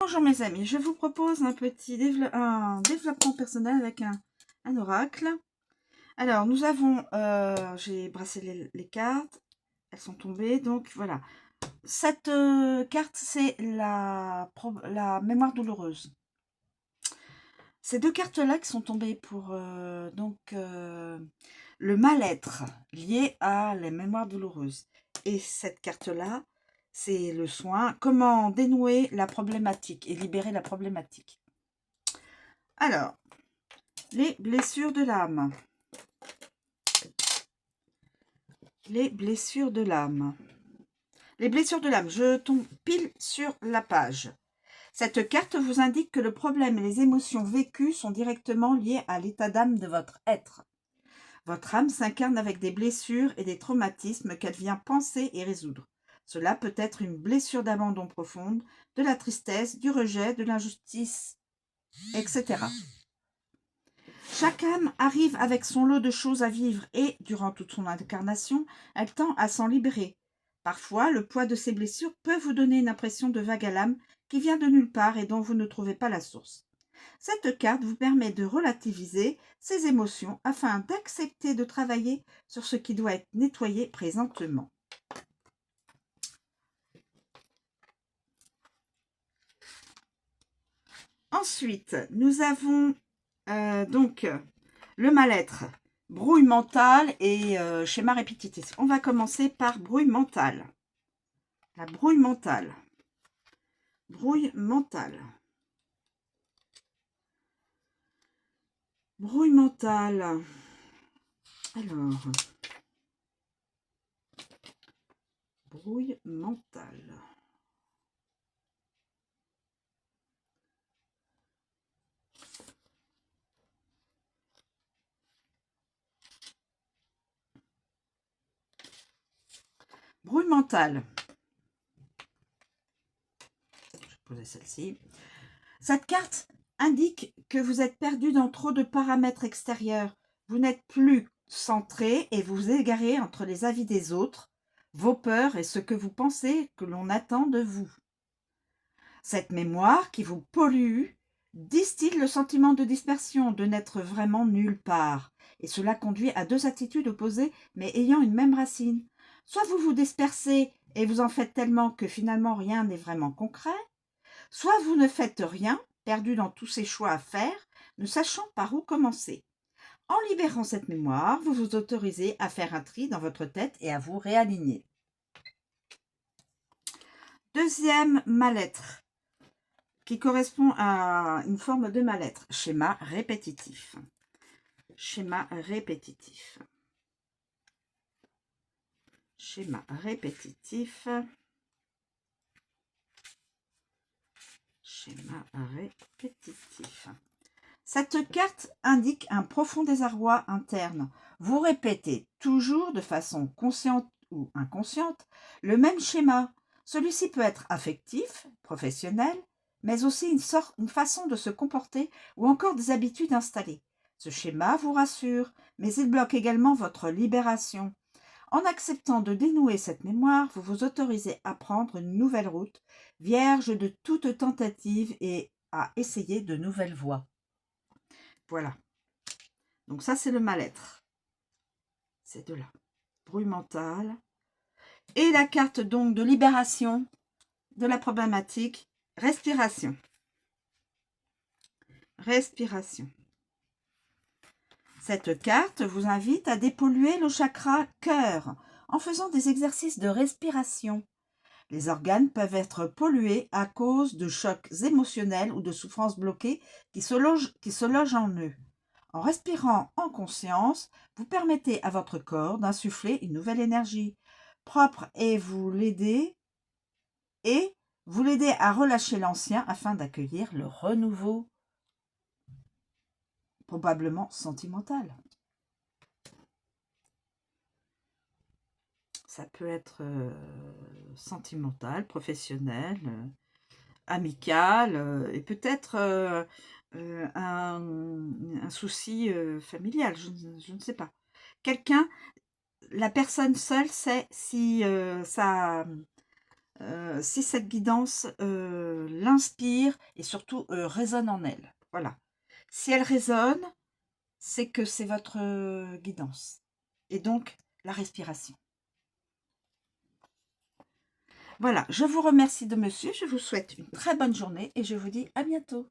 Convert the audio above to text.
Bonjour mes amis, je vous propose un petit développement personnel avec un oracle. Alors nous avons, j'ai brassé les cartes, elles sont tombées, donc voilà. Cette carte c'est la mémoire douloureuse. Ces deux cartes-là qui sont tombées pour le mal-être lié à la mémoire douloureuse. Et cette carte-là, c'est le soin, comment dénouer la problématique et libérer la problématique. Alors, les blessures de l'âme. Les blessures de l'âme. Les blessures de l'âme, je tombe pile sur la page. Cette carte vous indique que le problème et les émotions vécues sont directement liés à l'état d'âme de votre être. Votre âme s'incarne avec des blessures et des traumatismes qu'elle vient penser et résoudre. Cela peut être une blessure d'abandon profonde, de la tristesse, du rejet, de l'injustice, etc. Chaque âme arrive avec son lot de choses à vivre et, durant toute son incarnation, elle tend à s'en libérer. Parfois, le poids de ces blessures peut vous donner une impression de vague à l'âme qui vient de nulle part et dont vous ne trouvez pas la source. Cette carte vous permet de relativiser ces émotions afin d'accepter de travailler sur ce qui doit être nettoyé présentement. Ensuite, nous avons donc le mal-être, brouille mentale et schéma répétitif. On va commencer par brouille mentale. La brouille mentale. Brouille mentale. Brouille mentale. Alors. Brouille mentale. Brouille mentale. Je vais poser celle-ci. Cette carte indique que vous êtes perdu dans trop de paramètres extérieurs. Vous n'êtes plus centré et vous égarez entre les avis des autres, vos peurs et ce que vous pensez que l'on attend de vous. Cette mémoire qui vous pollue distille le sentiment de dispersion, de n'être vraiment nulle part. Et cela conduit à deux attitudes opposées mais ayant une même racine. Soit vous vous dispersez et vous en faites tellement que finalement rien n'est vraiment concret, soit vous ne faites rien, perdu dans tous ces choix à faire, ne sachant par où commencer. En libérant cette mémoire, vous vous autorisez à faire un tri dans votre tête et à vous réaligner. Deuxième mal-être, qui correspond à une forme de mal-être, schéma répétitif. Schéma répétitif. Schéma répétitif. Schéma répétitif. Cette carte indique un profond désarroi interne. Vous répétez toujours de façon consciente ou inconsciente le même schéma. Celui-ci peut être affectif, professionnel, mais aussi une façon de se comporter ou encore des habitudes installées. Ce schéma vous rassure, mais il bloque également votre libération. En acceptant de dénouer cette mémoire, vous vous autorisez à prendre une nouvelle route, vierge de toute tentative et à essayer de nouvelles voies. Voilà. Donc ça, c'est le mal-être. Ces deux-là. Brouille mentale. Et la carte donc de libération de la problématique, respiration. Respiration. Cette carte vous invite à dépolluer le chakra cœur en faisant des exercices de respiration. Les organes peuvent être pollués à cause de chocs émotionnels ou de souffrances bloquées qui se logent en eux. En respirant en conscience, vous permettez à votre corps d'insuffler une nouvelle énergie propre et vous l'aidez à relâcher l'ancien afin d'accueillir le renouveau, probablement sentimental. Ça peut être sentimental, professionnel, amical et peut-être un souci familial, je ne sais pas. La personne seule sait si si cette guidance l'inspire et surtout résonne en elle. Voilà. Si elle résonne, c'est que c'est votre guidance. Et donc, la respiration. Voilà, je vous remercie de me suivre. Je vous souhaite une très bonne journée et je vous dis à bientôt.